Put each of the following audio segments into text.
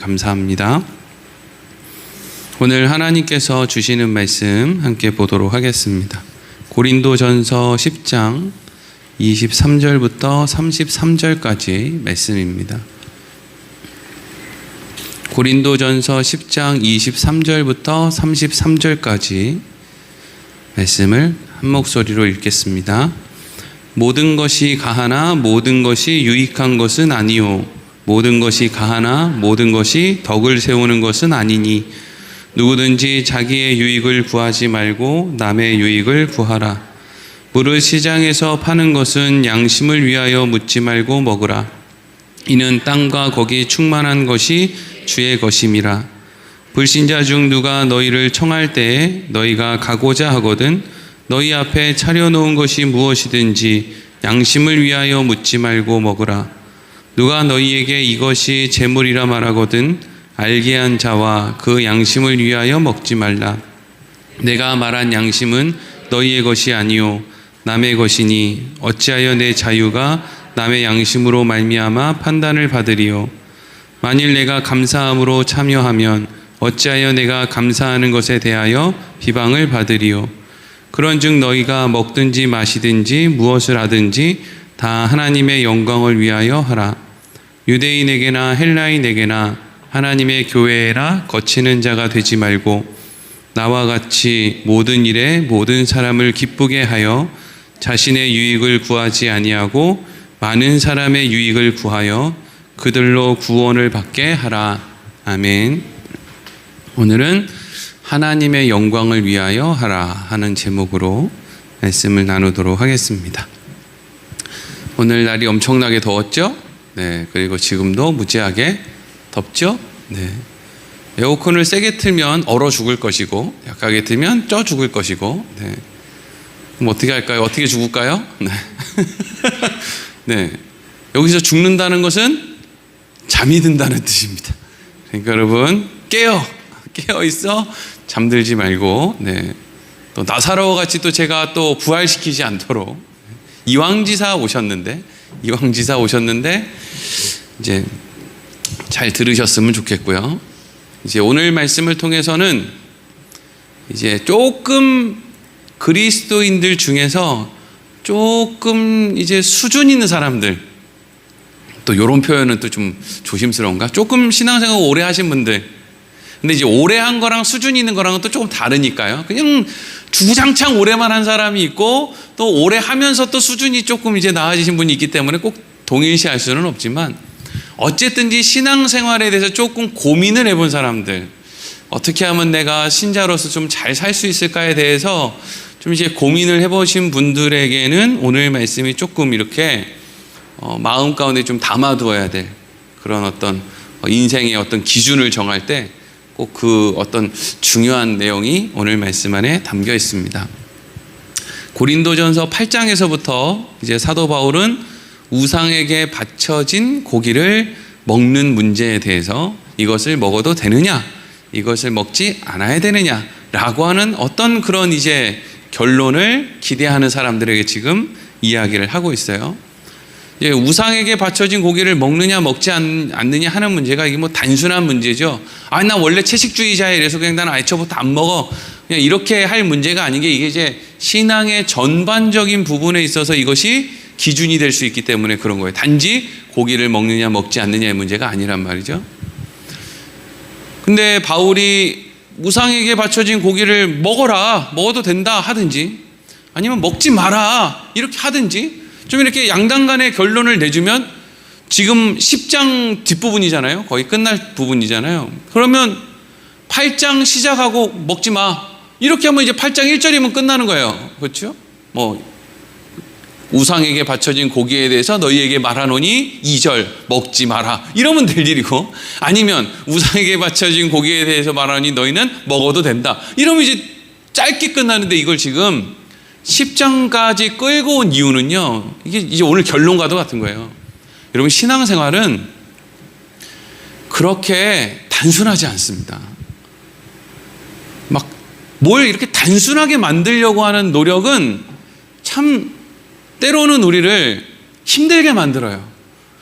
감사합니다. 오늘 하나님께서 주시는 말씀 함께 보도록 하겠습니다. 고린도전서 10장 23절부터 33절까지 말씀입니다. 고린도전서 10장 23절부터 33절까지 말씀을 한 목소리로 읽겠습니다. 모든 것이 가하나 모든 것이 유익한 것은 아니요 모든 것이 가하나 모든 것이 덕을 세우는 것은 아니니 누구든지 자기의 유익을 구하지 말고 남의 유익을 구하라. 무릇 시장에서 파는 것은 양심을 위하여 묻지 말고 먹으라. 이는 땅과 거기 충만한 것이 주의 것임이라. 불신자 중 누가 너희를 청할 때에 너희가 가고자 하거든 너희 앞에 차려놓은 것이 무엇이든지 양심을 위하여 묻지 말고 먹으라. 누가 너희에게 이것이 재물이라 말하거든 알게 한 자와 그 양심을 위하여 먹지 말라. 내가 말한 양심은 너희의 것이 아니요 남의 것이니 어찌하여 내 자유가 남의 양심으로 말미암아 판단을 받으리요. 만일 내가 감사함으로 참여하면 어찌하여 내가 감사하는 것에 대하여 비방을 받으리요. 그런즉 너희가 먹든지 마시든지 무엇을 하든지 다 하나님의 영광을 위하여 하라. 유대인에게나 헬라인에게나 하나님의 교회라 거치는 자가 되지 말고 나와 같이 모든 일에 모든 사람을 기쁘게 하여 자신의 유익을 구하지 아니하고 많은 사람의 유익을 구하여 그들로 구원을 받게 하라. 아멘. 오늘은 하나님의 영광을 위하여 하라 하는 제목으로 말씀을 나누도록 하겠습니다. 오늘 날이 엄청나게 더웠죠? 네, 그리고 지금도 무지하게 덥죠? 네. 에어컨을 세게 틀면 얼어 죽을 것이고, 약하게 틀면 쪄 죽을 것이고, 네. 그럼 어떻게 할까요? 어떻게 죽을까요? 네. 네. 여기서 죽는다는 것은 잠이 든다는 뜻입니다. 그러니까 여러분, 깨어 있어 잠들지 말고, 네. 또 나사로 같이 또 제가 또 부활시키지 않도록 이황지사 오셨는데 이제 잘 들으셨으면 좋겠고요. 이제 오늘 말씀을 통해서는 이제 조금 그리스도인들 중에서 조금 이제 수준 있는 사람들, 또 이런 표현은 또 좀 조심스러운가? 조금 신앙생활 오래 하신 분들, 근데 이제 오래 한 거랑 수준 있는 거랑은 또 조금 다르니까요. 그냥 주구장창 오래만 한 사람이 있고 또 오래 하면서 또 수준이 조금 이제 나아지신 분이 있기 때문에 꼭 동일시할 수는 없지만 어쨌든지 신앙생활에 대해서 조금 고민을 해본 사람들, 어떻게 하면 내가 신자로서 좀 잘 살 수 있을까에 대해서 좀 이제 고민을 해보신 분들에게는 오늘 말씀이 조금 이렇게 마음 가운데 좀 담아두어야 될 그런 어떤 인생의 어떤 기준을 정할 때 꼭 그 어떤 중요한 내용이 오늘 말씀 안에 담겨 있습니다. 고린도전서 8장에서부터 이제 사도 바울은 우상에게 바쳐진 고기를 먹는 문제에 대해서 이것을 먹어도 되느냐, 이것을 먹지 않아야 되느냐라고 하는 어떤 그런 이제 결론을 기대하는 사람들에게 지금 이야기를 하고 있어요. 우상에게 바쳐진 고기를 먹느냐 먹지 않느냐 하는 문제가 이게 뭐 단순한 문제죠. 나 원래 채식주의자야 이래서 그냥 나는 애초부터 안 먹어. 그냥 이렇게 할 문제가 아닌 게 이게 이제 신앙의 전반적인 부분에 있어서 이것이 기준이 될 수 있기 때문에 그런 거예요. 단지 고기를 먹느냐 먹지 않느냐의 문제가 아니란 말이죠. 근데 바울이 우상에게 바쳐진 고기를 먹어도 된다 하든지 아니면 먹지 마라 이렇게 하든지 좀 이렇게 양당 간의 결론을 내주면 지금 10장 뒷부분이잖아요. 거의 끝날 부분이잖아요. 그러면 8장 시작하고 먹지 마. 이렇게 하면 이제 8장 1절이면 끝나는 거예요. 그렇죠? 우상에게 바쳐진 고기에 대해서 너희에게 말하노니 2절 먹지 마라. 이러면 될 일이고, 아니면 우상에게 바쳐진 고기에 대해서 말하니 너희는 먹어도 된다. 이러면 이제 짧게 끝나는데 이걸 지금 10장까지 끌고 온 이유는요, 이게 이제 오늘 결론과도 같은 거예요. 여러분, 신앙생활은 그렇게 단순하지 않습니다. 막 뭘 이렇게 단순하게 만들려고 하는 노력은 참 때로는 우리를 힘들게 만들어요.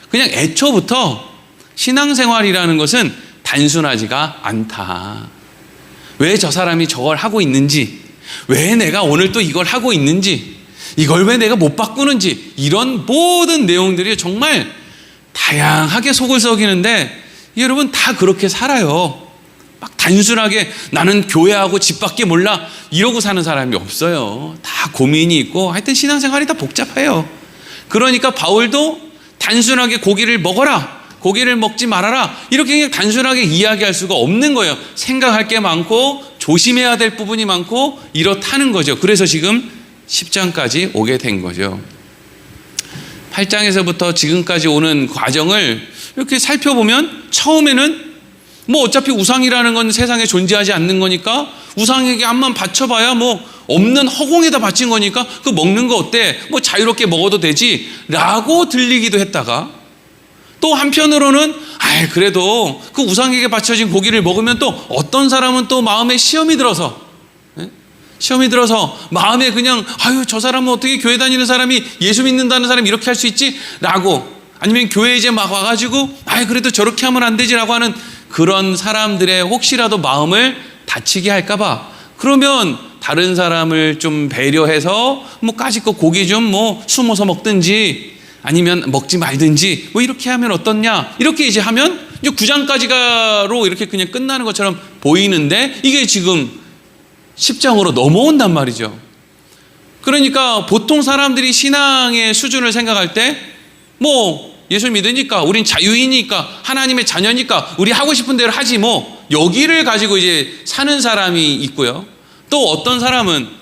그냥 애초부터 신앙생활이라는 것은 단순하지가 않다. 왜 저 사람이 저걸 하고 있는지, 왜 내가 오늘 또 이걸 하고 있는지, 이걸 왜 내가 못 바꾸는지, 이런 모든 내용들이 정말 다양하게 속을 썩이는데 여러분 다 그렇게 살아요. 막 단순하게 나는 교회하고 집 밖에 몰라 이러고 사는 사람이 없어요. 다 고민이 있고 하여튼 신앙생활이 다 복잡해요. 그러니까 바울도 단순하게 고기를 먹어라, 고기를 먹지 말아라 이렇게 그냥 단순하게 이야기할 수가 없는 거예요. 생각할 게 많고 조심해야 될 부분이 많고 이렇다는 거죠. 그래서 지금 10장까지 오게 된 거죠. 8장에서부터 지금까지 오는 과정을 이렇게 살펴보면 처음에는 뭐 어차피 우상이라는 건 세상에 존재하지 않는 거니까 우상에게 한번 바쳐봐야 뭐 없는 허공에다 바친 거니까 그 먹는 거 어때? 뭐 자유롭게 먹어도 되지 라고 들리기도 했다가 또 한편으로는 그래도 그 우상에게 바쳐진 고기를 먹으면 또 어떤 사람은 또 마음에 시험이 들어서 마음에 그냥 저 사람은 어떻게 교회 다니는 사람이 예수 믿는다는 사람이 이렇게 할 수 있지? 라고 아니면 교회에 이제 막 와가지고 그래도 저렇게 하면 안 되지라고 하는 그런 사람들의 혹시라도 마음을 다치게 할까봐 그러면 다른 사람을 좀 배려해서 뭐 까짓거 고기 좀 뭐 숨어서 먹든지 아니면 먹지 말든지 뭐 이렇게 하면 어떻냐 이렇게 이제 하면 이제 9장까지가로 이렇게 그냥 끝나는 것처럼 보이는데 이게 지금 10장으로 넘어온단 말이죠. 그러니까 보통 사람들이 신앙의 수준을 생각할 때 뭐 예수 믿으니까 우린 자유인이니까 하나님의 자녀니까 우리 하고 싶은 대로 하지 뭐 여기를 가지고 이제 사는 사람이 있고요. 또 어떤 사람은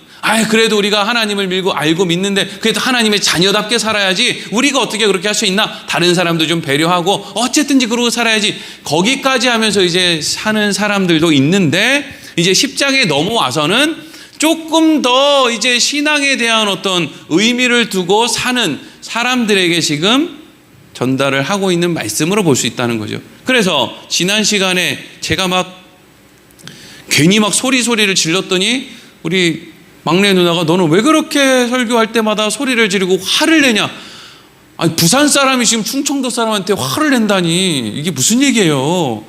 그래도 우리가 하나님을 밀고 알고 믿는데 그래도 하나님의 자녀답게 살아야지 우리가 어떻게 그렇게 할 수 있나 다른 사람도 좀 배려하고 어쨌든지 그러고 살아야지 거기까지 하면서 이제 사는 사람들도 있는데 이제 10장에 넘어와서는 조금 더 이제 신앙에 대한 어떤 의미를 두고 사는 사람들에게 지금 전달을 하고 있는 말씀으로 볼 수 있다는 거죠. 그래서 지난 시간에 제가 막 괜히 막 소리를 질렀더니 우리 막내 누나가 너는 왜 그렇게 설교할 때마다 소리를 지르고 화를 내냐? 부산 사람이 지금 충청도 사람한테 화를 낸다니 이게 무슨 얘기예요?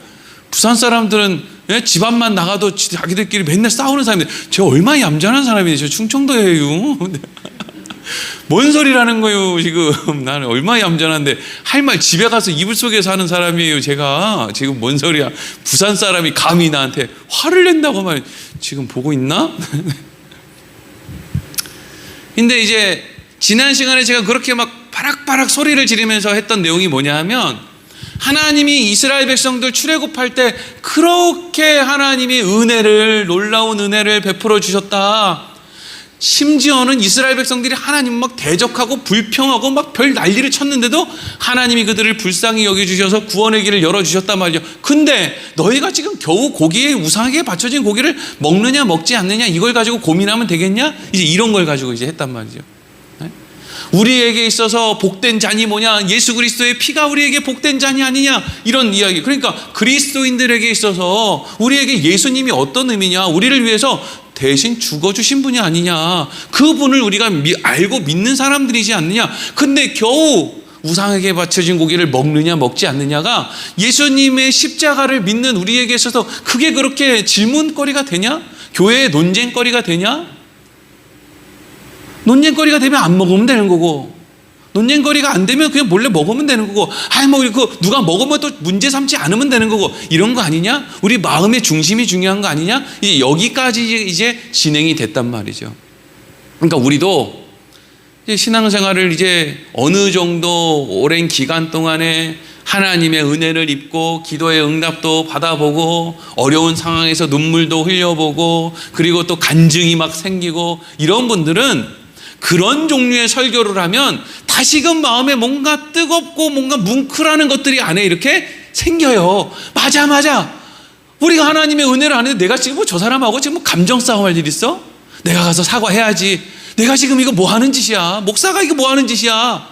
부산 사람들은 집안만 나가도 자기들끼리 맨날 싸우는 사람인데 제가 얼마나 얌전한 사람이에요. 저 충청도예요. 뭔 소리라는 거예요 지금. 나는 얼마나 얌전한데 할 말 집에 가서 이불 속에서 하는 사람이에요. 제가 지금 뭔 소리야. 부산 사람이 감히 나한테 화를 낸다고 말 지금 보고 있나? 근데 이제 지난 시간에 제가 그렇게 막 바락바락 소리를 지르면서 했던 내용이 뭐냐 하면 하나님이 이스라엘 백성들 출애굽할 때 그렇게 하나님이 놀라운 은혜를 베풀어 주셨다. 심지어는 이스라엘 백성들이 하나님 막 대적하고 불평하고 막 별 난리를 쳤는데도 하나님이 그들을 불쌍히 여겨주셔서 구원의 길을 열어주셨단 말이죠. 근데 너희가 지금 겨우 고기에 우상에게 바쳐진 고기를 먹느냐 먹지 않느냐 이걸 가지고 고민하면 되겠냐? 이제 이런 걸 가지고 이제 했단 말이죠. 우리에게 있어서 복된 잔이 뭐냐? 예수 그리스도의 피가 우리에게 복된 잔이 아니냐? 이런 이야기. 그러니까 그리스도인들에게 있어서 우리에게 예수님이 어떤 의미냐? 우리를 위해서 대신 죽어주신 분이 아니냐? 그분을 우리가 알고 믿는 사람들이지 않느냐? 근데 겨우 우상에게 바쳐진 고기를 먹느냐 먹지 않느냐가 예수님의 십자가를 믿는 우리에게 있어서 그게 그렇게 질문거리가 되냐? 교회의 논쟁거리가 되냐? 논쟁거리가 되면 안 먹으면 되는 거고 논쟁거리가 안 되면 그냥 몰래 먹으면 되는 거고 누가 먹으면 또 문제 삼지 않으면 되는 거고 이런 거 아니냐? 우리 마음의 중심이 중요한 거 아니냐? 이제 여기까지 이제 진행이 됐단 말이죠. 그러니까 우리도 이제 신앙생활을 이제 어느 정도 오랜 기간 동안에 하나님의 은혜를 입고 기도의 응답도 받아보고 어려운 상황에서 눈물도 흘려보고 그리고 또 간증이 막 생기고 이런 분들은 그런 종류의 설교를 하면 다시금 마음에 뭔가 뜨겁고 뭔가 뭉클하는 것들이 안에 이렇게 생겨요. 맞아. 우리가 하나님의 은혜를 아는데 내가 지금 저 사람하고 지금 감정 싸움할 일 있어? 내가 가서 사과해야지. 내가 지금 이거 뭐 하는 짓이야? 목사가 이거 뭐 하는 짓이야?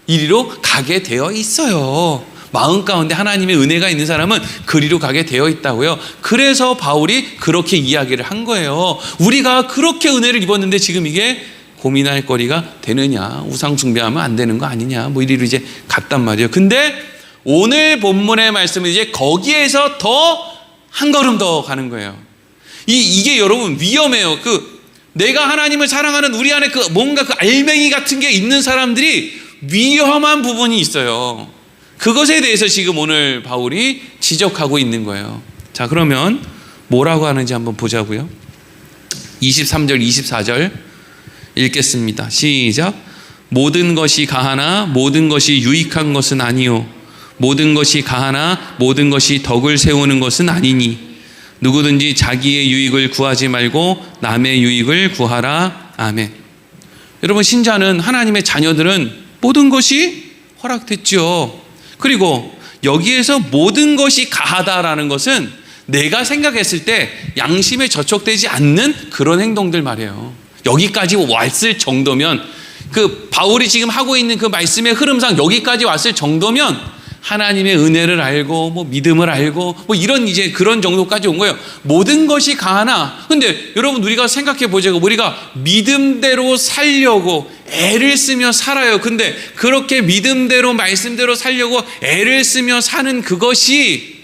이리로 가게 되어 있어요. 마음 가운데 하나님의 은혜가 있는 사람은 그리로 가게 되어 있다고요. 그래서 바울이 그렇게 이야기를 한 거예요. 우리가 그렇게 은혜를 입었는데 지금 이게 고민할 거리가 되느냐? 우상 숭배하면 안 되는 거 아니냐? 뭐 이리로 이제 갔단 말이에요. 근데 오늘 본문의 말씀은 이제 거기에서 더 한 걸음 더 가는 거예요. 이게 여러분 위험해요. 내가 하나님을 사랑하는 우리 안에 뭔가 알맹이 같은 게 있는 사람들이 위험한 부분이 있어요. 그것에 대해서 지금 오늘 바울이 지적하고 있는 거예요. 자, 그러면 뭐라고 하는지 한번 보자고요. 23절, 24절 읽겠습니다. 시작. 모든 것이 가하나 모든 것이 유익한 것은 아니요 모든 것이 가하나 모든 것이 덕을 세우는 것은 아니니 누구든지 자기의 유익을 구하지 말고 남의 유익을 구하라. 아멘. 여러분, 신자는 하나님의 자녀들은 모든 것이 허락됐죠. 그리고 여기에서 모든 것이 가하다라는 것은 내가 생각했을 때 양심에 저촉되지 않는 그런 행동들 말이에요. 여기까지 왔을 정도면 바울이 지금 하고 있는 그 말씀의 흐름상 여기까지 왔을 정도면 하나님의 은혜를 알고 믿음을 알고 이런 이제 그런 정도까지 온 거예요. 모든 것이 가하나, 근데 여러분 우리가 생각해 보자고, 우리가 믿음대로 살려고 애를 쓰며 살아요. 근데 그렇게 믿음대로 말씀대로 살려고 애를 쓰며 사는 그것이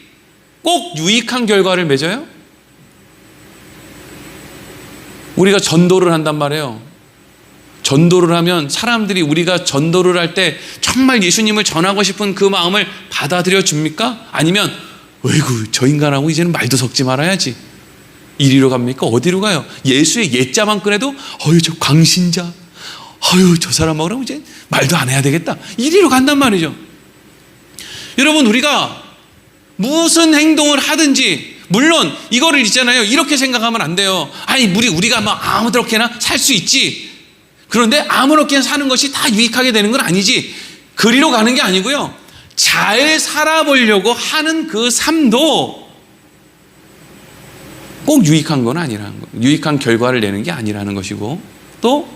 꼭 유익한 결과를 맺어요? 우리가 전도를 한단 말이에요. 전도를 하면 사람들이 우리가 전도를 할 때 정말 예수님을 전하고 싶은 그 마음을 받아들여 줍니까? 아니면 어이구 저 인간하고 이제는 말도 섞지 말아야지, 이리로 갑니까? 어디로 가요? 예수의 옛자만 꺼내도 어휴 저 광신자, 어휴 저 사람하고 이제 말도 안 해야 되겠다, 이리로 간단 말이죠. 여러분, 우리가 무슨 행동을 하든지 물론 이거를 있잖아요, 이렇게 생각하면 안 돼요. 아니 우리가 아무렇게나 살 수 있지, 그런데 아무렇게나 사는 것이 다 유익하게 되는 건 아니지, 그리로 가는 게 아니고요, 잘 살아보려고 하는 그 삶도 꼭 유익한 건 아니라는 거예요. 유익한 결과를 내는 게 아니라는 것이고, 또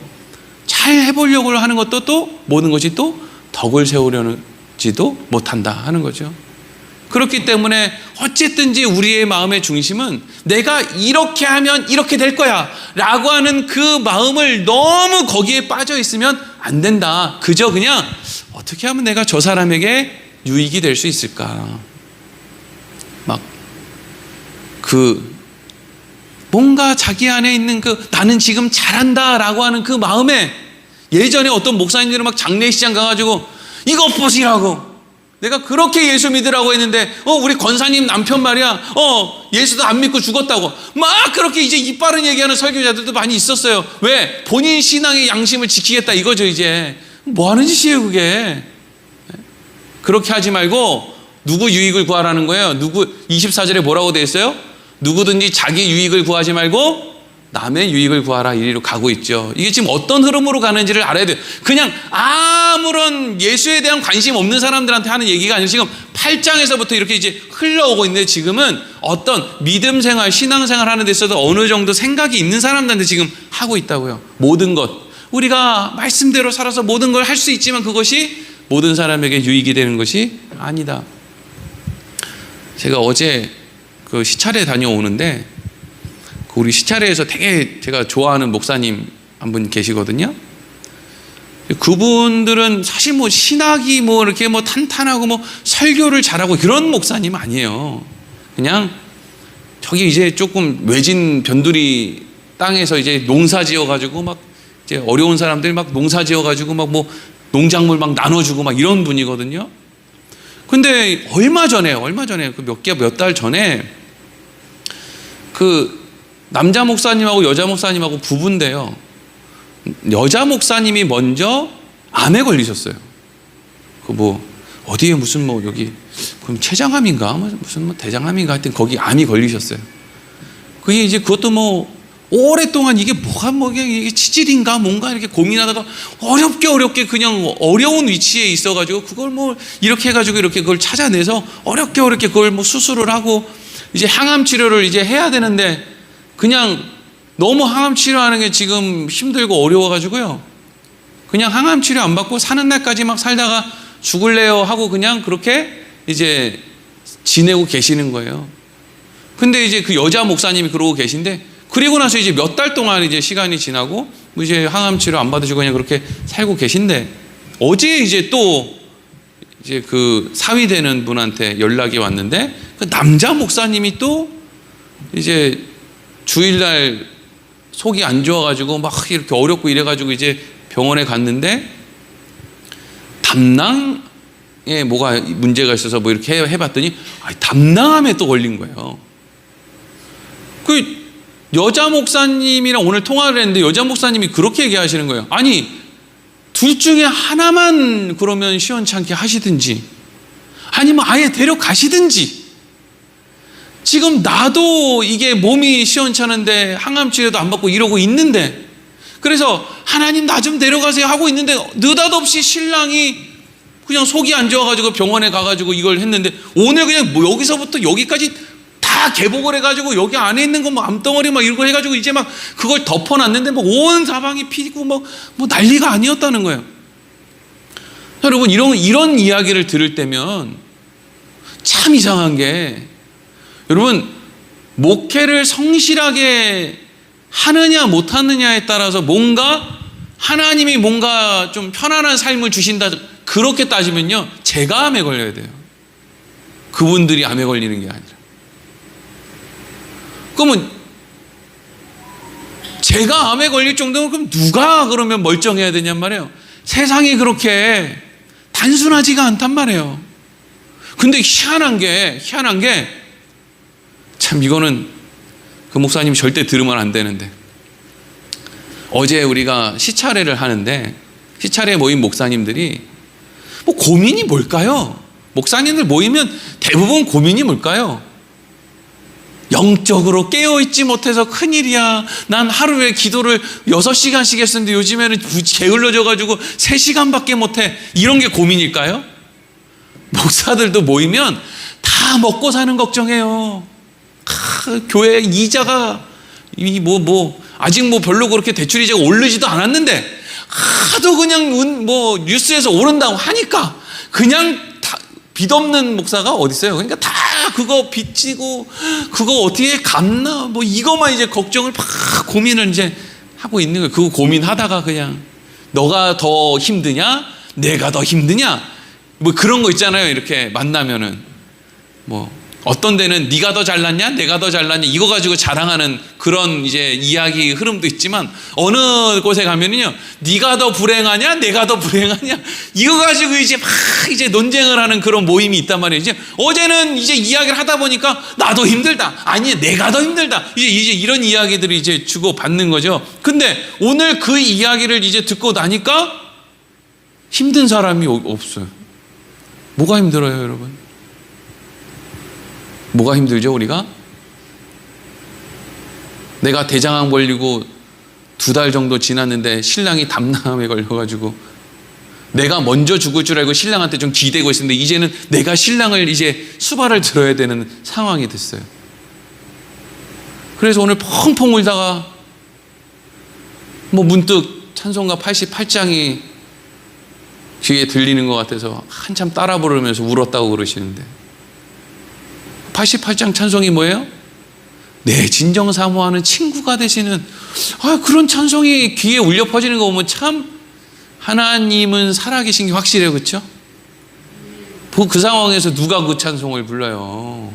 잘 해보려고 하는 것도 또 모든 것이 또 덕을 세우려지도 못한다 하는 거죠. 그렇기 때문에 어쨌든지 우리의 마음의 중심은 내가 이렇게 하면 이렇게 될 거야 라고 하는 그 마음을 너무 거기에 빠져 있으면 안 된다. 그저 그냥 어떻게 하면 내가 저 사람에게 유익이 될 수 있을까, 뭔가 자기 안에 있는 나는 지금 잘한다 라고 하는 그 마음에, 예전에 어떤 목사님들은 장례식장 가가지고 이것 보시라고, 내가 그렇게 예수 믿으라고 했는데 우리 권사님 남편 말이야 예수도 안 믿고 죽었다고 막 그렇게 이제 입 바른 얘기하는 설교자들도 많이 있었어요. 왜? 본인 신앙의 양심을 지키겠다 이거죠. 이제 뭐 하는 짓이에요 그게. 그렇게 하지 말고 누구 유익을 구하라는 거예요. 24절에 뭐라고 되어 있어요? 누구든지 자기 유익을 구하지 말고 남의 유익을 구하라, 이리로 가고 있죠. 이게 지금 어떤 흐름으로 가는지를 알아야 돼요. 그냥 아무런 예수에 대한 관심 없는 사람들한테 하는 얘기가 아니라 지금 8장에서부터 이렇게 이제 흘러오고 있는데, 지금은 어떤 믿음 생활, 신앙 생활 하는 데 있어서 어느 정도 생각이 있는 사람들한테 지금 하고 있다고요. 모든 것, 우리가 말씀대로 살아서 모든 걸 할 수 있지만 그것이 모든 사람에게 유익이 되는 것이 아니다. 제가 어제 시찰에 다녀오는데, 우리 시찰회에서 되게 제가 좋아하는 목사님 한 분 계시거든요. 그분들은 사실 신학이 이렇게 탄탄하고 설교를 잘하고 그런 목사님 아니에요. 그냥 저기 이제 조금 외진 변두리 땅에서 이제 농사 지어가지고 이제 어려운 사람들 농사 지어가지고 농작물 나눠주고 이런 분이거든요. 근데 얼마 전에 몇 달 전에 남자 목사님하고 여자 목사님하고 부부인데요, 여자 목사님이 먼저 암에 걸리셨어요. 어디에 무슨 여기 그럼 췌장암인가 무슨 대장암인가 하여튼 거기 암이 걸리셨어요. 그게 이제 그것도 오랫동안 이게 이게 치질인가 뭔가 이렇게 고민하다가 어렵게 그냥 어려운 위치에 있어가지고 그걸 이렇게 해가지고 이렇게 그걸 찾아내서 어렵게 그걸 수술을 하고 이제 항암 치료를 이제 해야 되는데, 그냥 너무 항암 치료하는 게 지금 힘들고 어려워가지고요, 그냥 항암 치료 안 받고 사는 날까지 살다가 죽을래요 하고 그냥 그렇게 이제 지내고 계시는 거예요. 근데 이제 그 여자 목사님이 그러고 계신데, 그리고 나서 이제 몇 달 동안 이제 시간이 지나고 이제 항암 치료 안 받으시고 그냥 그렇게 살고 계신데, 어제 이제 또 이제 그 사위 되는 분한테 연락이 왔는데 그 남자 목사님이 또 이제 주일날 속이 안 좋아가지고 막 이렇게 어렵고 이래가지고 이제 병원에 갔는데 담낭에 뭐가 문제가 있어서 뭐 이렇게 해봤더니 담낭암에 또 걸린 거예요. 그 여자 목사님이랑 오늘 통화를 했는데 여자 목사님이 그렇게 얘기하시는 거예요. 아니 둘 중에 하나만 그러면 시원찮게 하시든지 아니면 아예 데려가시든지, 지금 나도 이게 몸이 시원찮은데 항암 치료도 안 받고 이러고 있는데, 그래서 하나님 나 좀 데려가세요 하고 있는데 느닷없이 신랑이 그냥 속이 안 좋아가지고 병원에 가가지고 이걸 했는데 오늘 그냥 뭐 여기서부터 여기까지 다 개복을 해가지고 여기 안에 있는 거 뭐 암덩어리 막 이런 거 해가지고 이제 막 그걸 덮어놨는데 뭐 온 사방이 피고 뭐 난리가 아니었다는 거예요. 여러분 이런 이야기를 들을 때면 참 이상한 게, 여러분 목회를 성실하게 하느냐 못하느냐에 따라서 뭔가 하나님이 뭔가 좀 편안한 삶을 주신다 그렇게 따지면요 제가 암에 걸려야 돼요. 그분들이 암에 걸리는 게 아니라. 그러면 제가 암에 걸릴 정도면 그럼 누가 그러면 멀쩡해야 되냔 말이에요. 세상이 그렇게 단순하지가 않단 말이에요. 근데 희한한 게 참 이거는 그 목사님이 절대 들으면 안 되는데, 어제 우리가 시차례를 하는데 시차례에 모인 목사님들이 뭐 고민이 뭘까요? 목사님들 모이면 대부분 고민이 뭘까요? 영적으로 깨어있지 못해서 큰일이야. 난 하루에 기도를 6시간씩 했었는데 요즘에는 게을러져가지고 3시간밖에 못해. 이런 게 고민일까요? 목사들도 모이면 다 먹고 사는 걱정해요. 교회 이자가 아직 별로 그렇게 대출 이자가 오르지도 않았는데 하도 그냥 뉴스에서 오른다고 하니까 그냥 다 빚 없는 목사가 어디 있어요? 그러니까 다 그거 빚지고 그거 어떻게 갚나 이거만 이제 걱정을 막 고민을 이제 하고 있는 거예요. 그거 고민하다가 그냥 너가 더 힘드냐? 내가 더 힘드냐? 그런 거 있잖아요. 이렇게 만나면은 어떤 데는 네가 더 잘났냐? 내가 더 잘났냐? 이거 가지고 자랑하는 그런 이제 이야기 흐름도 있지만, 어느 곳에 가면은요 네가 더 불행하냐? 내가 더 불행하냐? 이거 가지고 이제 막 이제 논쟁을 하는 그런 모임이 있단 말이에요. 이제 어제는 이제 이야기를 하다 보니까 나도 힘들다. 아니 내가 더 힘들다. 이제 이런 이야기들이 이제 주고 받는 거죠. 근데 오늘 그 이야기를 이제 듣고 나니까 힘든 사람이 없어요. 뭐가 힘들어요, 여러분? 뭐가 힘들죠, 우리가? 내가 대장암 걸리고 2달 정도 지났는데 신랑이 담낭암에 걸려가지고 내가 먼저 죽을 줄 알고 신랑한테 좀 기대고 있었는데 이제는 내가 신랑을 이제 수발을 들어야 되는 상황이 됐어요. 그래서 오늘 펑펑 울다가 문득 찬송가 88장이 귀에 들리는 것 같아서 한참 따라 부르면서 울었다고 그러시는데, 88장 찬송이 뭐예요? 내 진정 사모하는 친구가 되시는, 그런 찬송이 귀에 울려 퍼지는 거 보면 참 하나님은 살아계신 게 확실해요. 그렇죠? 그 상황에서 누가 그 찬송을 불러요?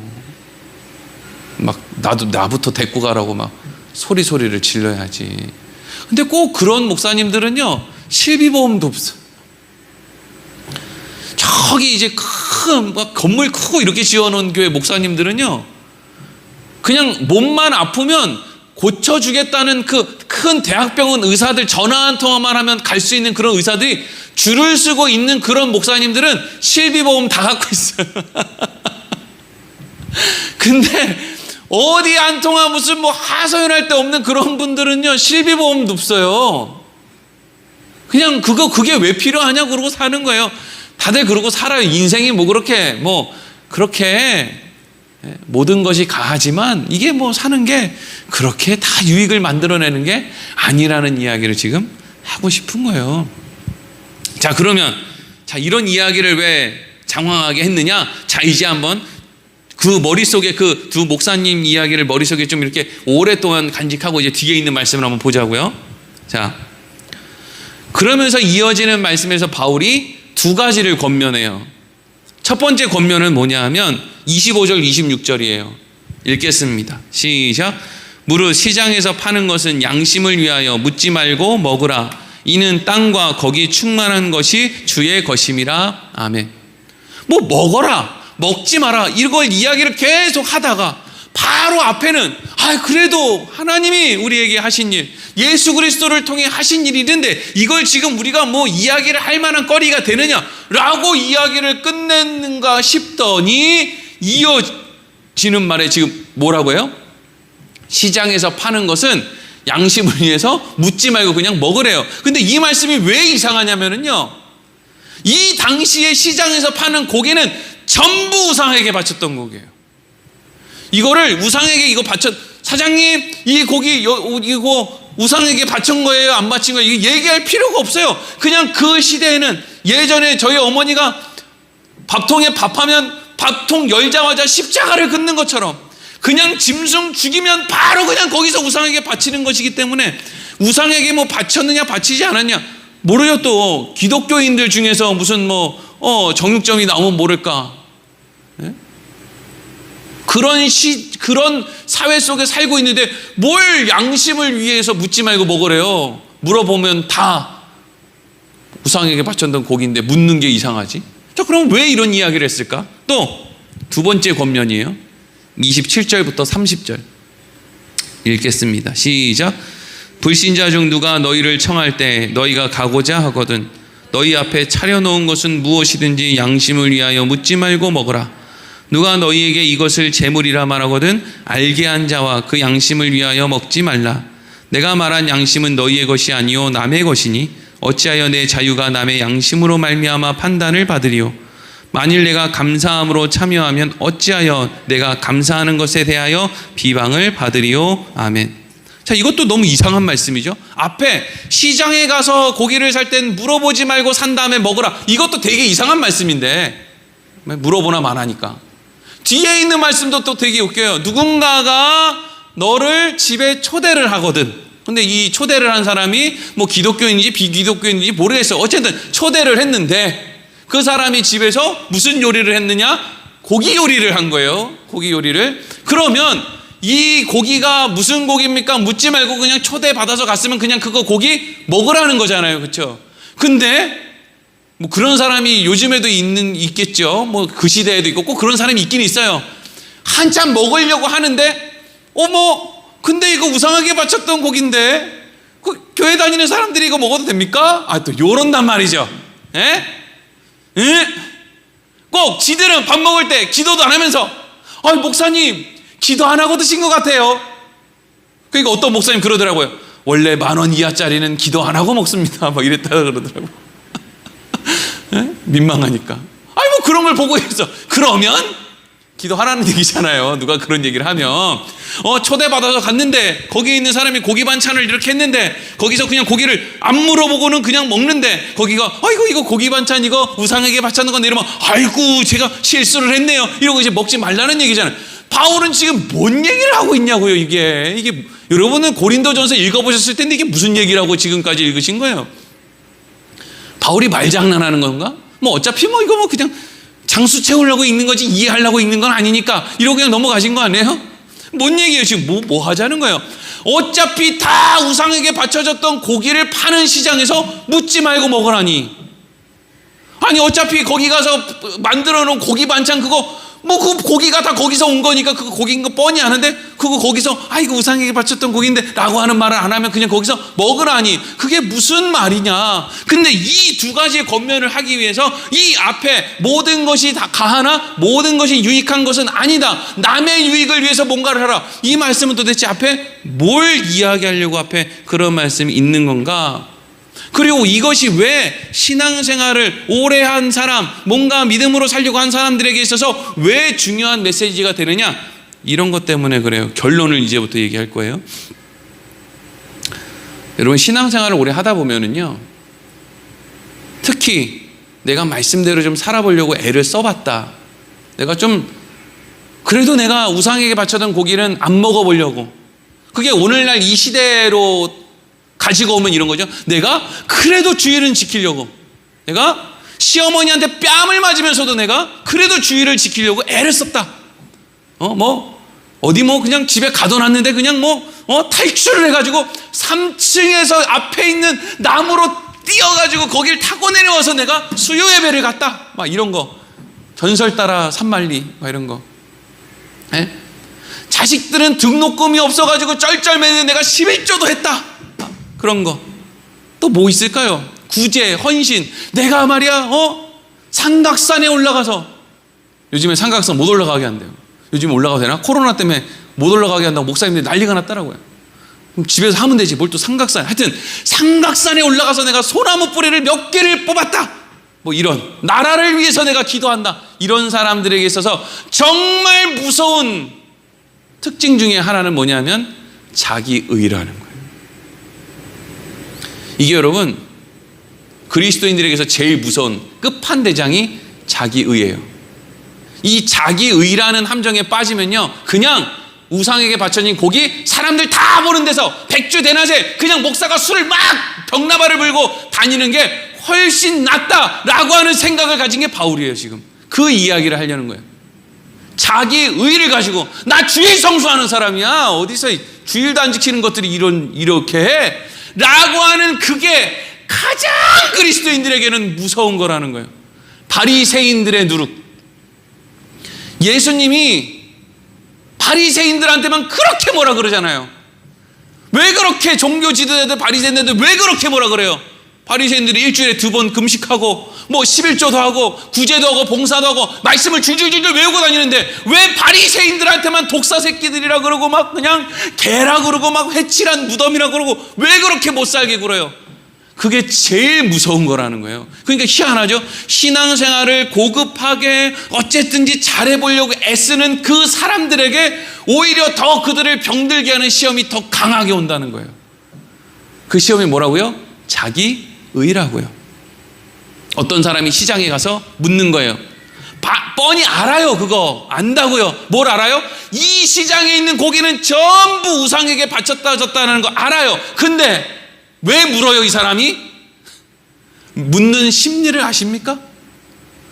나부터 데리고 가라고 소리를 질러야지. 근데 꼭 그런 목사님들은요 실비보험도 없어. 저기 이제 큰 건물 크고 이렇게 지어놓은 교회 목사님들은요 그냥 몸만 아프면 고쳐주겠다는 그 큰 대학병원 의사들 전화 한 통화만 하면 갈 수 있는 그런 의사들이 줄을 서고 있는 그런 목사님들은 실비보험 다 갖고 있어요. 근데 어디 한 통화 무슨 하소연할 데 없는 그런 분들은요 실비보험도 없어요. 그냥 그게 왜 필요하냐 그러고 사는 거예요. 다들 그러고 살아요. 인생이 그렇게 모든 것이 가하지만 이게 사는 게 그렇게 다 유익을 만들어내는 게 아니라는 이야기를 지금 하고 싶은 거예요. 자, 그러면 이런 이야기를 왜 장황하게 했느냐? 자, 이제 한번 그 머릿속에 그 두 목사님 이야기를 머릿속에 좀 이렇게 오랫동안 간직하고 이제 뒤에 있는 말씀을 한번 보자고요. 자, 그러면서 이어지는 말씀에서 바울이 2가지를 권면해요. 첫 번째 권면은 뭐냐 하면 25절 26절이에요. 읽겠습니다. 시작. 무릇 시장에서 파는 것은 양심을 위하여 묻지 말고 먹으라. 이는 땅과 거기 충만한 것이 주의 것임이라. 아멘. 뭐 먹어라, 먹지 마라, 이걸 이야기를 계속 하다가 바로 앞에는 그래도 하나님이 우리에게 하신 일, 예수 그리스도를 통해 하신 일이 있는데 이걸 지금 우리가 뭐 이야기를 할 만한 거리가 되느냐라고 이야기를 끝냈는가 싶더니 이어지는 말에 지금 뭐라고 해요? 시장에서 파는 것은 양심을 위해서 묻지 말고 그냥 먹으래요. 근데 이 말씀이 왜 이상하냐면요, 이 당시에 시장에서 파는 고기는 전부 우상에게 바쳤던 고기예요. 이거를 우상에게 이거 사장님 이 고기 이거 우상에게 바친 거예요, 안 바친 거예요, 이거 얘기할 필요가 없어요. 그냥 그 시대에는 예전에 저희 어머니가 밥통에 밥하면 밥통 열자마자 십자가를 긋는 것처럼 그냥 짐승 죽이면 바로 그냥 거기서 우상에게 바치는 것이기 때문에 우상에게 뭐 바쳤느냐 바치지 않았냐 모르요. 또 기독교인들 중에서 무슨 정육점이 나오면 모를까. 네? 그런 사회 속에 살고 있는데 뭘 양심을 위해서 묻지 말고 먹으래요. 물어보면 다 우상에게 바쳤던 고기인데 묻는 게 이상하지. 자, 그럼 왜 이런 이야기를 했을까? 또 두 번째 권면이에요. 27절부터 30절 읽겠습니다. 시작. 불신자 중 누가 너희를 청할 때 너희가 가고자 하거든 너희 앞에 차려놓은 것은 무엇이든지 양심을 위하여 묻지 말고 먹으라. 누가 너희에게 이것을 재물이라 말하거든 알게 한 자와 그 양심을 위하여 먹지 말라. 내가 말한 양심은 너희의 것이 아니요 남의 것이니 어찌하여 내 자유가 남의 양심으로 말미암아 판단을 받으리요. 만일 내가 감사함으로 참여하면 어찌하여 내가 감사하는 것에 대하여 비방을 받으리요. 아멘. 자, 이것도 너무 이상한 말씀이죠. 앞에 시장에 가서 고기를 살 땐 물어보지 말고 산 다음에 먹으라, 이것도 되게 이상한 말씀인데 물어보나 마나니까. 뒤에 있는 말씀도 또 되게 웃겨요. 누군가가 너를 집에 초대를 하거든. 근데 이 초대를 한 사람이 뭐 기독교인인지 비기독교인인지 모르겠어요. 어쨌든 초대를 했는데 그 사람이 집에서 무슨 요리를 했느냐? 고기 요리를 한 거예요. 고기 요리를. 그러면 이 고기가 무슨 고기입니까? 묻지 말고 그냥 초대받아서 갔으면 그냥 그거 고기 먹으라는 거잖아요. 그렇죠? 근데 뭐 그런 사람이 요즘에도 있겠죠. 뭐 그 시대에도 있고 꼭 그런 사람이 있긴 있어요. 한참 먹으려고 하는데 근데 이거 우상하게 바쳤던 고기인데 교회 다니는 사람들이 이거 먹어도 됩니까? 또 요런단 말이죠. 예? 꼭 지들은 밥 먹을 때 기도도 안 하면서 목사님 기도 안 하고 드신 것 같아요. 그러니까 어떤 목사님 그러더라고요. 원래 10,000원 이하짜리는 기도 안 하고 먹습니다. 막 이랬다 그러더라고요. 민망하니까. 뭐 그런 걸 보고 있어. 그러면 기도하라는 얘기잖아요. 누가 그런 얘기를 하면 초대받아서 갔는데 거기에 있는 사람이 고기 반찬을 이렇게 했는데 거기서 그냥 고기를 안 물어보고는 그냥 먹는데 거기가 이거 고기 반찬 이거 우상에게 바쳤는 건데 이러면 아이고 제가 실수를 했네요 이러고 이제 먹지 말라는 얘기잖아요. 바울은 지금 뭔 얘기를 하고 있냐고요. 이게 여러분은 고린도전서 읽어보셨을 텐데 이게 무슨 얘기라고 지금까지 읽으신 거예요? 바울이 말장난하는 건가? 어차피 이거 그냥 장수 채우려고 읽는 거지 이해하려고 읽는 건 아니니까 이러고 그냥 넘어가신 거 아니에요? 뭔 얘기예요 지금? 뭐 하자는 거예요? 어차피 다 우상에게 바쳐졌던 고기를 파는 시장에서 묻지 말고 먹으라니. 아니 어차피 거기 가서 만들어 놓은 고기 반찬 그거 그 고기가 다 거기서 온 거니까 그거 고기인 거 뻔히 아는데 그거 거기서 이거 우상에게 바쳤던 고기인데 라고 하는 말을 안 하면 그냥 거기서 먹으라니. 그게 무슨 말이냐. 근데 이 두 가지의 권면을 하기 위해서 이 앞에 모든 것이 다 가하나 모든 것이 유익한 것은 아니다, 남의 유익을 위해서 뭔가를 하라, 이 말씀은 도대체 앞에 뭘 이야기하려고 앞에 그런 말씀이 있는 건가. 그리고 이것이 왜 신앙생활을 오래 한 사람, 뭔가 믿음으로 살려고 한 사람들에게 있어서 왜 중요한 메시지가 되느냐, 이런 것 때문에 그래요. 결론을 이제부터 얘기할 거예요. 여러분 신앙생활을 오래 하다 보면은요, 특히 내가 말씀대로 좀 살아보려고 애를 써봤다, 내가 좀 그래도 내가 우상에게 바쳐던 고기는 안 먹어보려고, 그게 오늘날 이 시대로 가지고 오면 이런 거죠. 내가 그래도 주의는 지키려고, 내가 시어머니한테 뺨을 맞으면서도 내가 그래도 주의를 지키려고 애를 썼다. 어디 그냥 집에 가둬놨는데 그냥 탈출을 해가지고 3층에서 앞에 있는 나무로 뛰어가지고 거길 타고 내려와서 내가 수요 예배를 갔다. 막 이런 거. 전설 따라 산만리 막 이런 거. 예? 자식들은 등록금이 없어가지고 쩔쩔매는 내가 11조도 했다. 그런 거. 또 뭐 있을까요? 구제, 헌신. 내가 말이야, 삼각산에 올라가서, 요즘에 삼각산 못 올라가게 한대요. 요즘 올라가도 되나? 코로나 때문에 못 올라가게 한다고 목사님들이 난리가 났더라고요. 그럼 집에서 하면 되지. 뭘 또 삼각산. 하여튼, 삼각산에 올라가서 내가 소나무 뿌리를 몇 개를 뽑았다. 뭐 이런. 나라를 위해서 내가 기도한다. 이런 사람들에게 있어서 정말 무서운 특징 중에 하나는 뭐냐면 자기의라는 거예요. 이게 여러분 그리스도인들에게서 제일 무서운 끝판대장이 자기의예요. 이 자기의라는 함정에 빠지면요 그냥 우상에게 바쳐진 고기 사람들 다 보는 데서 백주대낮에 그냥 목사가 술을 막 병나발을 불고 다니는 게 훨씬 낫다라고 하는 생각을 가진 게 바울이에요. 지금 그 이야기를 하려는 거예요. 자기의를 가지고 나 주일 성수하는 사람이야. 어디서 주일도 안 지키는 것들이 이렇게 해? 라고 하는 그게 가장 그리스도인들에게는 무서운 거라는 거예요. 바리새인들의 누룩. 예수님이 바리새인들한테만 그렇게 뭐라 그러잖아요. 왜 그렇게 종교 지도자들 바리새인들 왜 그렇게 뭐라 그래요? 바리새인들이 일주일에 2번 금식하고 11조도 하고 구제도 하고 봉사도 하고 말씀을 줄줄줄 외우고 다니는데 왜 바리새인들한테만 독사 새끼들이라 그러고 막 그냥 개라 그러고 막 회칠한 무덤이라 그러고 왜 그렇게 못 살게 굴어요? 그게 제일 무서운 거라는 거예요. 그러니까 희한하죠. 신앙생활을 고급하게 어쨌든지 잘해보려고 애쓰는 그 사람들에게 오히려 더 그들을 병들게 하는 시험이 더 강하게 온다는 거예요. 그 시험이 뭐라고요? 자기의라고요. 어떤 사람이 시장에 가서 묻는 거예요. 뻔히 알아요. 그거 안다고요. 뭘 알아요? 이 시장에 있는 고기는 전부 우상에게 바쳤다는 거 알아요. 근데 왜 물어요? 이 사람이 묻는 심리를 아십니까?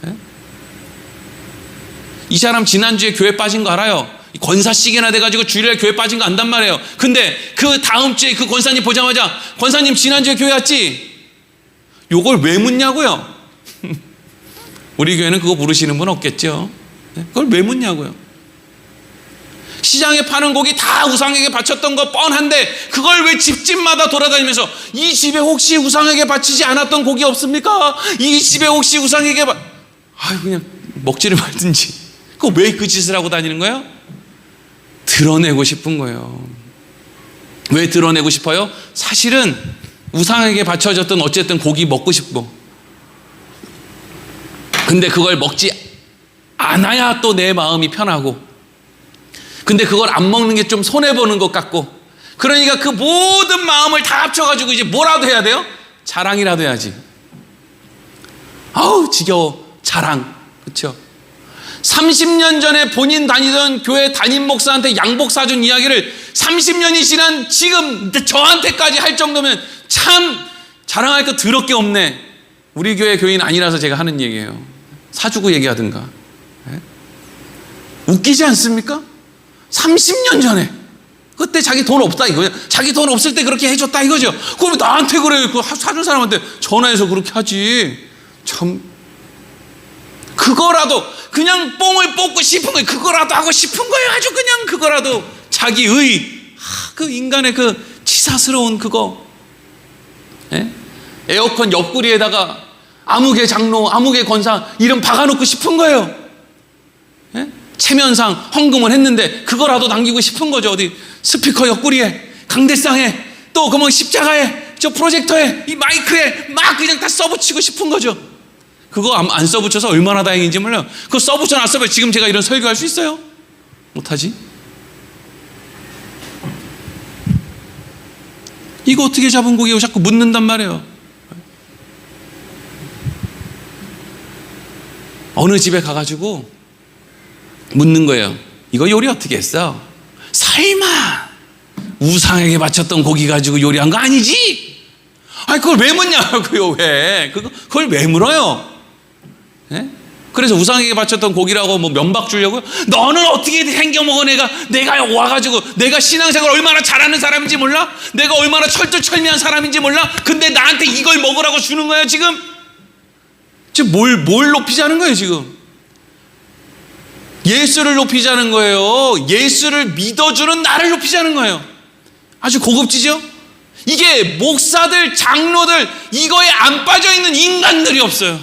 네? 이 사람 지난주에 교회 빠진 거 알아요. 권사씩이나 돼가지고 주일날 교회 빠진 거 안단 말이에요. 근데 그 다음 주에 그 권사님 보자마자 권사님 지난주에 교회 왔지? 요걸 왜 묻냐고요? 우리 교회는 그거 물으시는 분 없겠죠. 그걸 왜 묻냐고요? 시장에 파는 고기 다 우상에게 바쳤던 거 뻔한데 그걸 왜 집집마다 돌아다니면서 이 집에 혹시 우상에게 바치지 않았던 고기 없습니까? 이 집에 혹시 우상에게 그냥 먹지를 말든지. 그거 왜 그 짓을 하고 다니는 거예요? 드러내고 싶은 거예요. 왜 드러내고 싶어요? 사실은 우상에게 바쳐졌던 어쨌든 고기 먹고 싶고, 근데 그걸 먹지 않아야 또 내 마음이 편하고, 근데 그걸 안 먹는 게 좀 손해보는 것 같고, 그러니까 그 모든 마음을 다 합쳐가지고 이제 뭐라도 해야 돼요? 자랑이라도 해야지. 아우 지겨워. 자랑. 그렇죠? 30년 전에 본인 다니던 교회 담임 목사한테 양복 사준 이야기를 30년이 지난 지금 저한테까지 할 정도면 참 자랑할 거 더럽게 없네. 우리 교회 교인 아니라서 제가 하는 얘기예요. 사주고 얘기하든가. 네? 웃기지 않습니까? 30년 전에 그때 자기 돈 없다 이거예요. 자기 돈 없을 때 그렇게 해줬다 이거죠. 그럼 나한테 그래요? 그 사준 사람한테 전화해서 그렇게 하지. 참 그거라도 그냥 뽕을 뽑고 싶은 거예요. 그거라도 하고 싶은 거예요. 아주 그냥 그거라도 자기의 그 인간의 그 치사스러운 그거. 예? 에어컨 옆구리에다가 아무개 장로 아무개 권사 이름 박아놓고 싶은 거예요. 예? 체면상 헌금을 했는데 그거라도 남기고 싶은 거죠. 어디 스피커 옆구리에 강대상에 또 그 뭐 십자가에 저 프로젝터에 이 마이크에 막 그냥 다 써붙이고 싶은 거죠. 그거 안 써붙여서 얼마나 다행인지 몰라요. 그거 써붙여놨으면 지금 제가 이런 설교할 수 있어요? 못하지? 이거 어떻게 잡은 고기고 자꾸 묻는단 말이에요. 어느 집에 가가지고 묻는 거예요. 이거 요리 어떻게 했어? 설마 우상에게 바쳤던 고기 가지고 요리한 거 아니지? 아니 그걸 왜 묻냐고요. 왜? 그걸 왜 물어요? 예? 그래서 우상에게 바쳤던 고기라고 뭐 면박 주려고요? 너는 어떻게 행겨 먹어? 내가 와가지고 내가 신앙생활 얼마나 잘하는 사람인지 몰라? 내가 얼마나 철두철미한 사람인지 몰라? 근데 나한테 이걸 먹으라고 주는 거야 지금? 지금 뭘 높이자는 거예요 지금? 예수를 높이자는 거예요. 예수를 믿어주는 나를 높이자는 거예요. 아주 고급지죠? 이게 목사들, 장로들 이거에 안 빠져있는 인간들이 없어요.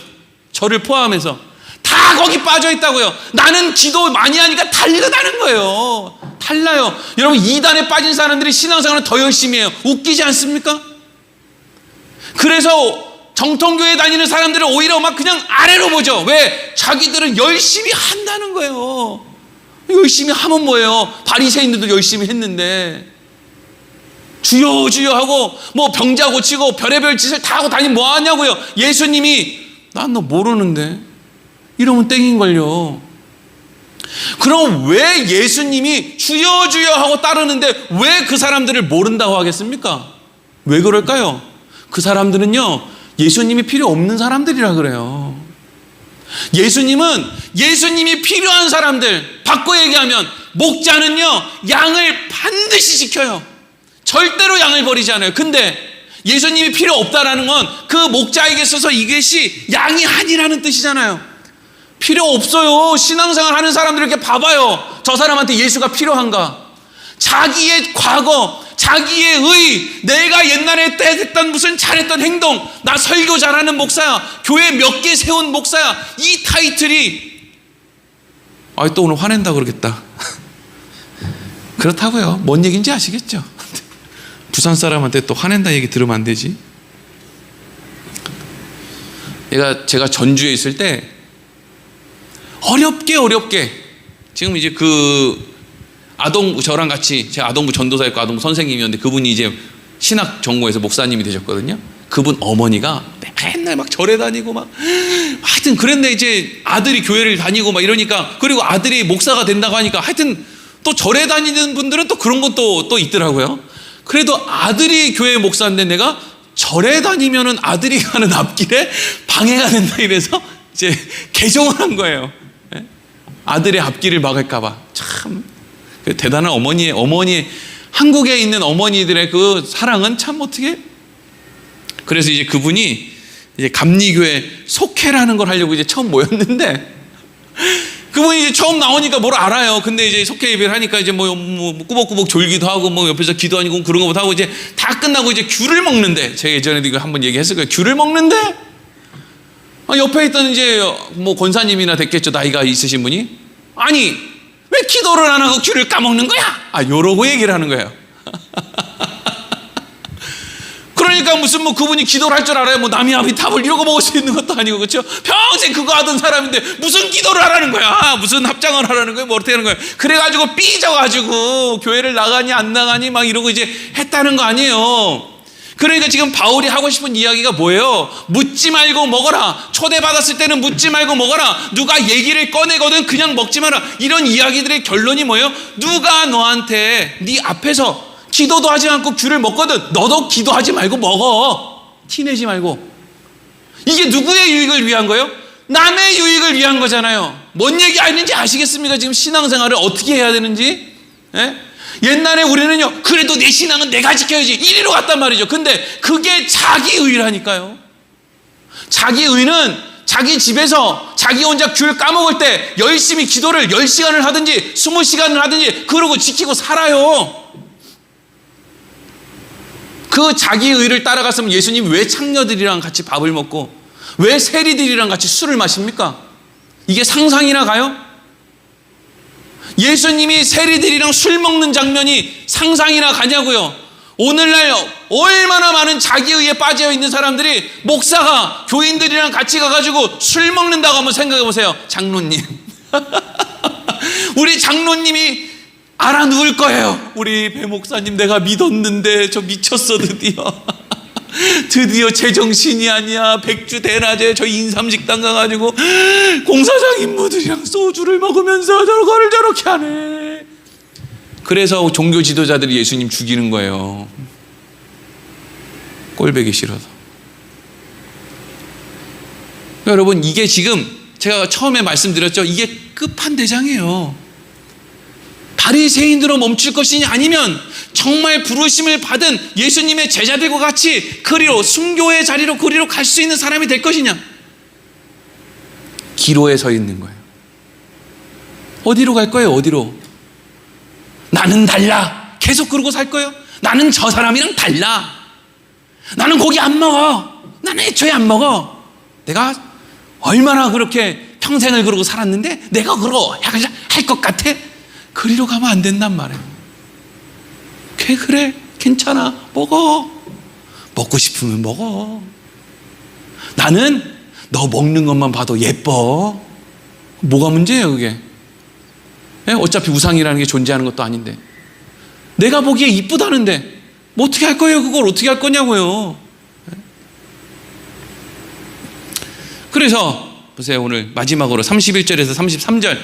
저를 포함해서 다 거기 빠져있다고요. 나는 기도 많이 하니까 달르다는 거예요. 달라요. 여러분, 이단에 빠진 사람들이 신앙생활은 더 열심히 해요. 웃기지 않습니까? 그래서 정통교회 다니는 사람들은 오히려 막 그냥 아래로 보죠. 왜? 자기들은 열심히 한다는 거예요. 열심히 하면 뭐예요? 바리새인들도 열심히 했는데 주여 주여 하고 뭐 병자 고치고 별의별 짓을 다 하고 다니면 뭐 하냐고요. 예수님이 난 너 모르는데 이러면 땡인걸요. 그럼 왜 예수님이 주여 주여 하고 따르는데 왜 그 사람들을 모른다고 하겠습니까? 왜 그럴까요? 그 사람들은요, 예수님이 필요 없는 사람들이라 그래요. 예수님이 필요한 사람들, 바꿔 얘기하면 목자는요, 양을 반드시 지켜요. 절대로 양을 버리지 않아요. 근데 예수님이 필요 없다라는 건 그 목자에게 있어서 이것이 양이 아니라는 뜻이잖아요. 필요 없어요. 신앙생활 하는 사람들 이렇게 봐봐요. 저 사람한테 예수가 필요한가? 자기의 과거, 자기의 의, 내가 옛날에 했던 무슨 잘했던 행동, 나 설교 잘하는 목사야, 교회 몇 개 세운 목사야, 이 타이틀이 또 오늘 화낸다 그러겠다. 그렇다고요. 뭔 얘기인지 아시겠죠? 부산 사람한테 또 화낸다 얘기 들으면 안 되지. 제가 전주에 있을 때 어렵게 지금 이제 아동부, 저랑 같이 제가 아동부 전도사였고 아동부 선생님이었는데 그분이 이제 신학 전공에서 목사님이 되셨거든요. 그분 어머니가 맨날 막 절에 다니고 막 하여튼 그랬는데 이제 아들이 교회를 다니고 막 이러니까, 그리고 아들이 목사가 된다고 하니까 하여튼 또 절에 다니는 분들은 또 그런 것도 또 있더라고요. 그래도 아들이 교회 목사인데 내가 절에 다니면은 아들이 가는 앞길에 방해가 된다 이래서 이제 개종을 한 거예요. 아들의 앞길을 막을까봐. 참 대단한 어머니의 한국에 있는 어머니들의 그 사랑은 참 어떻게. 그래서 이제 그분이 이제 감리교회 속회라는 걸 하려고 이제 처음 모였는데, 그분이 이제 처음 나오니까 뭘 알아요. 근데 이제 속회 예배를 하니까 이제 뭐 꾸벅꾸벅 졸기도 하고 뭐 옆에서 기도하고 그런 것부터 하고 이제 다 끝나고 이제 귤을 먹는데, 제가 예전에도 이거 한번 얘기했을 거예요. 귤을 먹는데 옆에 있던 이제 뭐 권사님이나 됐겠죠. 나이가 있으신 분이, 아니 왜 기도를 안 하고 귤을 까먹는 거야? 요러고 얘기를 하는 거예요. 그러니까 무슨 뭐 그분이 기도를 할 줄 알아요? 뭐 나미아비탑을 이러고 먹을 수 있는 것도 아니고, 그렇죠? 평생 그거 하던 사람인데 무슨 기도를 하라는 거야? 무슨 합장을 하라는 거야? 뭐 어떻게 하는 거야? 그래가지고 삐져가지고 교회를 나가니 안 나가니 막 이러고 이제 했다는 거 아니에요. 그러니까 지금 바울이 하고 싶은 이야기가 뭐예요? 묻지 말고 먹어라. 초대받았을 때는 묻지 말고 먹어라. 누가 얘기를 꺼내거든 그냥 먹지 마라. 이런 이야기들의 결론이 뭐예요? 누가 너한테 네 앞에서 기도도 하지 않고 귤을 먹거든, 너도 기도하지 말고 먹어. 티내지 말고. 이게 누구의 유익을 위한 거예요? 남의 유익을 위한 거잖아요. 뭔 얘기 아닌지 아시겠습니까? 지금 신앙생활을 어떻게 해야 되는지. 예? 옛날에 우리는요, 그래도 내 신앙은 내가 지켜야지 이리로 갔단 말이죠. 근데 그게 자기 의라니까요. 자기 의는 자기 집에서 자기 혼자 귤 까먹을 때 열심히 기도를 10시간을 하든지 20시간을 하든지 그러고 지키고 살아요. 그 자기 의를 따라갔으면 예수님 왜 창녀들이랑 같이 밥을 먹고 왜 세리들이랑 같이 술을 마십니까? 이게 상상이나 가요? 예수님이 세리들이랑 술 먹는 장면이 상상이나 가냐고요. 오늘날 얼마나 많은 자기의에 빠져 있는 사람들이 목사가 교인들이랑 같이 가가지고 술 먹는다고 한번 생각해 보세요. 장로님. 우리 장로님이 알아 누울 거예요. 우리 배 목사님 내가 믿었는데 저 미쳤어 드디어 제정신이 아니야. 백주 대낮에 저 인삼식당 가가지고 공사장 인부들이랑 소주를 먹으면서 저거를 저렇게 하네. 그래서 종교 지도자들이 예수님 죽이는 거예요. 꼴보기 싫어서. 여러분, 이게 지금 제가 처음에 말씀드렸죠. 이게 끝판대장이에요. 바리새인으로 멈출 것이냐, 아니면 정말 부르심을 받은 예수님의 제자들과 같이 그리로, 순교의 자리로 그리로 갈 수 있는 사람이 될 것이냐. 기로에 서 있는 거예요. 어디로 갈 거예요? 어디로? 나는 달라. 계속 그러고 살 거예요? 나는 저 사람이랑 달라. 나는 고기 안 먹어. 나는 애초에 안 먹어. 내가 얼마나 그렇게 평생을 그러고 살았는데 내가 그러고 할 것 같아? 그리로 가면 안 된단 말이에요. 그래, 괜찮아, 먹어. 먹고 싶으면 먹어. 나는 너 먹는 것만 봐도 예뻐. 뭐가 문제예요 그게? 어차피 우상이라는 게 존재하는 것도 아닌데, 내가 보기에 이쁘다는데 뭐 어떻게 할 거예요? 그걸 어떻게 할 거냐고요. 그래서 보세요, 오늘 마지막으로 31절에서 33절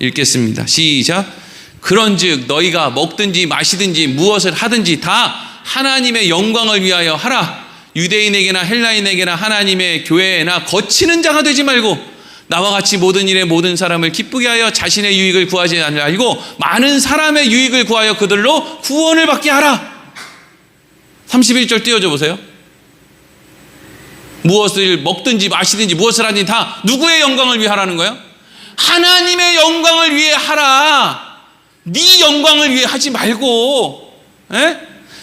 읽겠습니다. 시작. 그런즉 너희가 먹든지 마시든지 무엇을 하든지 다 하나님의 영광을 위하여 하라. 유대인에게나 헬라인에게나 하나님의 교회나 거치는 자가 되지 말고 나와 같이 모든 일에 모든 사람을 기쁘게 하여 자신의 유익을 구하지 말고 많은 사람의 유익을 구하여 그들로 구원을 받게 하라. 31절 띄워줘 보세요. 무엇을 먹든지 마시든지 무엇을 하든지 다 누구의 영광을 위해 하라는 거예요? 하나님의 영광을 위해 하라. 네 영광을 위해 하지 말고,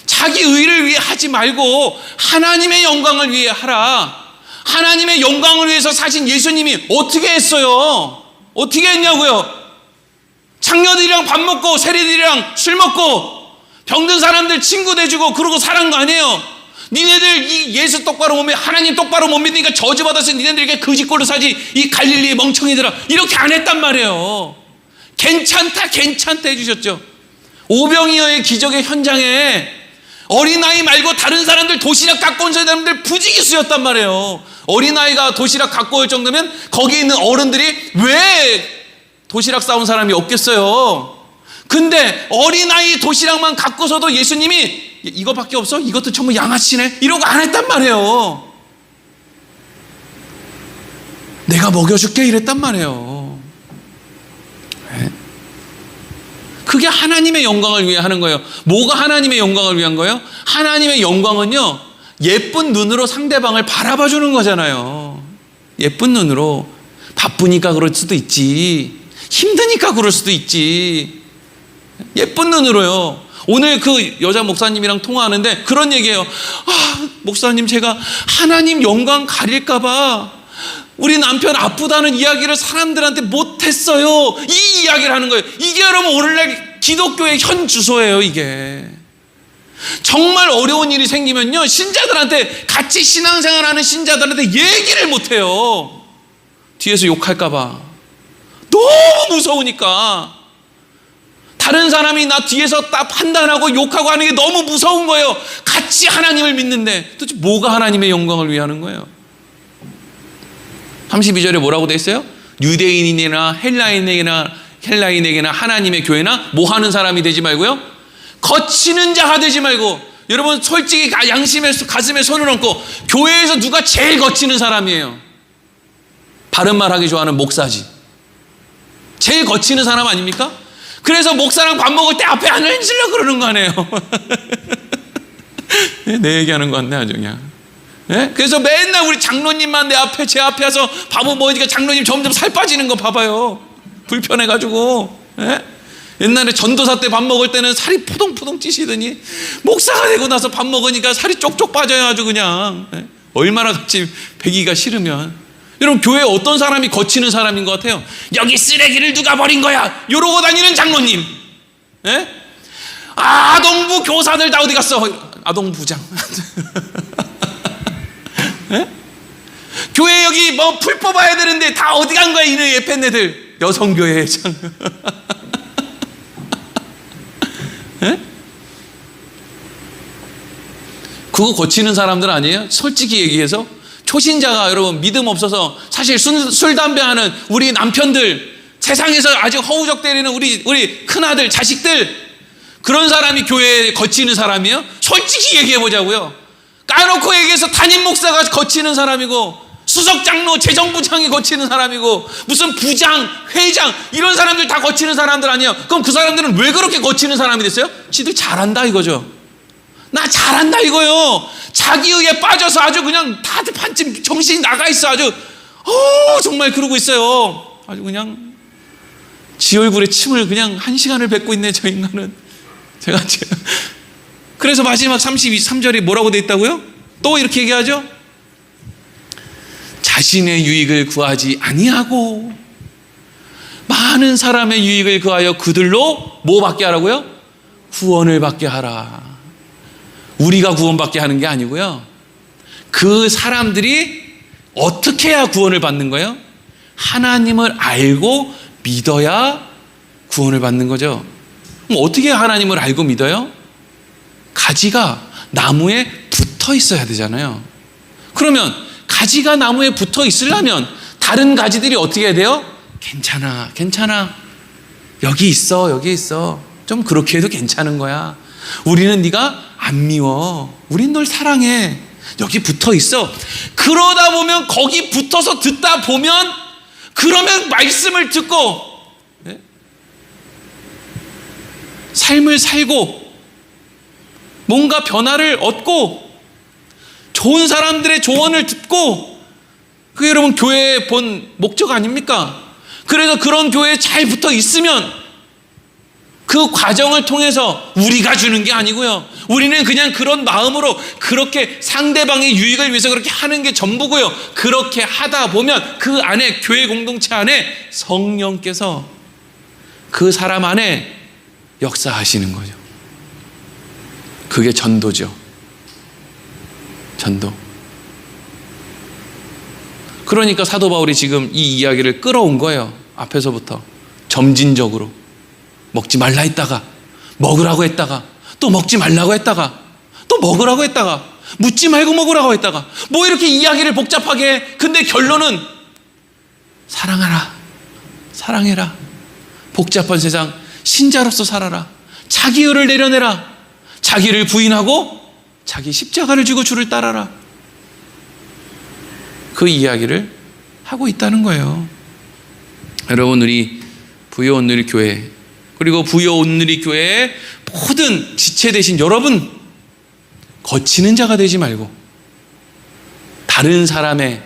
자기 의를 위해 하지 말고 하나님의 영광을 위해 하라. 하나님의 영광을 위해서 사신 예수님이 어떻게 했어요? 어떻게 했냐고요? 창녀들이랑 밥 먹고 세리들이랑 술 먹고 병든 사람들 친구 돼주고 그러고 살은 거 아니에요? 니네들 이 예수 똑바로 못 믿, 하나님 똑바로 못 믿으니까 저주받아서 니네들 이렇게 거짓골로 사지, 이 갈릴리의 멍청이들아. 이렇게 안 했단 말이에요. 괜찮다 해주셨죠. 오병이어의 기적의 현장에 어린아이 말고 다른 사람들 도시락 갖고 온 사람들 부지기수였단 말이에요. 어린아이가 도시락 갖고 올 정도면 거기 있는 어른들이 왜 도시락 싸온 사람이 없겠어요. 근데 어린아이 도시락만 갖고서도 예수님이 이거밖에 없어? 이것도 전부 양아치네? 이러고 안 했단 말이에요. 내가 먹여줄게 이랬단 말이에요. 그게 하나님의 영광을 위해 하는 거예요. 뭐가 하나님의 영광을 위한 거예요? 하나님의 영광은요, 예쁜 눈으로 상대방을 바라봐 주는 거잖아요. 예쁜 눈으로. 바쁘니까 그럴 수도 있지, 힘드니까 그럴 수도 있지. 예쁜 눈으로요. 오늘 그 여자 목사님이랑 통화하는데 그런 얘기예요. 목사님, 제가 하나님 영광 가릴까봐 우리 남편 아프다는 이야기를 사람들한테 못했어요. 이 이야기를 하는 거예요. 이게 여러분 오늘날 기독교의 현 주소예요. 이게 정말 어려운 일이 생기면요, 신자들한테, 같이 신앙생활하는 신자들한테 얘기를 못해요. 뒤에서 욕할까봐. 너무 무서우니까. 다른 사람이 나 뒤에서 딱 판단하고 욕하고 하는 게 너무 무서운 거예요. 같이 하나님을 믿는데 도대체 뭐가 하나님의 영광을 위해 하는 거예요? 32절에 뭐라고 돼 있어요? 유대인이나 헬라인에게나 하나님의 교회나 뭐 하는 사람이 되지 말고요, 거치는 자가 되지 말고. 여러분 솔직히 양심에 가슴에 손을 얹고, 교회에서 누가 제일 거치는 사람이에요? 바른 말 하기 좋아하는 목사지. 제일 거치는 사람 아닙니까? 그래서 목사랑 밥 먹을 때 앞에 안 앉으려고 그러는 거 아니에요? 내 얘기하는 거 같네 아주 그냥. 그래서 맨날 우리 장로님만 제 앞에 와서 밥을 먹으니까 장로님 점점 살 빠지는 거 봐봐요. 불편해가지고. 옛날에 전도사 때 밥 먹을 때는 살이 포동포동 찌시더니 목사가 되고 나서 밥 먹으니까 살이 쪽쪽 빠져요 아주 그냥. 얼마나 같이 배기가 싫으면. 여러분 교회에 어떤 사람이 거치는 사람인 것 같아요? 여기 쓰레기를 누가 버린 거야? 이러고 다니는 장로님. 아동부 교사들 다 어디 갔어? 아동부장. 교회 여기 뭐 풀 뽑아야 되는데 다 어디 간 거야 이네 예팬네들. 여성교회 회장. 그거 거치는 사람들 아니에요? 솔직히 얘기해서 초신자가 여러분 믿음 없어서 사실 술 담배 하는 우리 남편들, 세상에서 아직 허우적대리는 우리 큰아들 자식들, 그런 사람이 교회에 거치는 사람이에요? 솔직히 얘기해 보자고요. 까놓고 얘기해서 담임 목사가 거치는 사람이고 수석 장로, 재정부장이 거치는 사람이고 무슨 부장, 회장 이런 사람들 다 거치는 사람들 아니에요. 그럼 그 사람들은 왜 그렇게 거치는 사람이 됐어요? 지들 잘한다 이거죠. 나 잘한다 이거요. 자기의에 빠져서 아주 그냥 다들 반쯤 정신이 나가 있어. 아주 정말 그러고 있어요. 아주 그냥 지 얼굴에 침을 그냥 1시간을 뱉고 있네 저 인간은. 제가 그래서 마지막 33절에 뭐라고 돼 있다고요? 또 이렇게 얘기하죠. 자신의 유익을 구하지 아니하고 많은 사람의 유익을 구하여 그들로 뭐 받게 하라고요? 구원을 받게 하라. 우리가 구원받게 하는 게 아니고요. 그 사람들이 어떻게 해야 구원을 받는 거예요? 하나님을 알고 믿어야 구원을 받는 거죠. 그럼 어떻게 하나님을 알고 믿어요? 가지가 나무에 붙어 있어야 되잖아요. 그러면 가지가 나무에 붙어 있으려면 다른 가지들이 어떻게 해야 돼요? 괜찮아, 괜찮아. 여기 있어, 여기 있어. 좀 그렇게 해도 괜찮은 거야. 우리는 네가 안 미워. 우린 널 사랑해. 여기 붙어 있어. 그러다 보면 거기 붙어서 듣다 보면 그러면 말씀을 듣고 삶을 살고 뭔가 변화를 얻고 좋은 사람들의 조언을 듣고 그게 여러분 교회의 본 목적 아닙니까? 그래서 그런 교회에 잘 붙어 있으면 그 과정을 통해서 우리가 주는 게 아니고요. 우리는 그냥 그런 마음으로 그렇게 상대방의 유익을 위해서 그렇게 하는 게 전부고요. 그렇게 하다 보면 그 안에 교회 공동체 안에 성령께서 그 사람 안에 역사하시는 거죠. 그게 전도죠. 전도. 그러니까 사도 바울이 지금 이 이야기를 끌어온 거예요. 앞에서부터 점진적으로. 먹지 말라 했다가 먹으라고 했다가 또 먹지 말라고 했다가 또 먹으라고 했다가 묻지 말고 먹으라고 했다가 뭐 이렇게 이야기를 복잡하게 해. 근데 결론은 사랑하라, 사랑해라. 복잡한 세상 신자로서 살아라. 자기의를 내려내라. 자기를 부인하고 자기 십자가를 지고 주를 따라라. 그 이야기를 하고 있다는 거예요. 여러분, 우리 부여 온누리 교회 그리고 부여 온누리 교회의 모든 지체 되신 여러분, 거치는 자가 되지 말고 다른 사람의,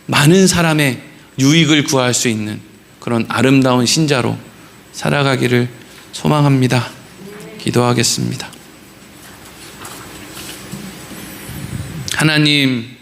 많은 사람의 유익을 구할 수 있는 그런 아름다운 신자로 살아가기를 소망합니다. 기도하겠습니다. 하나님,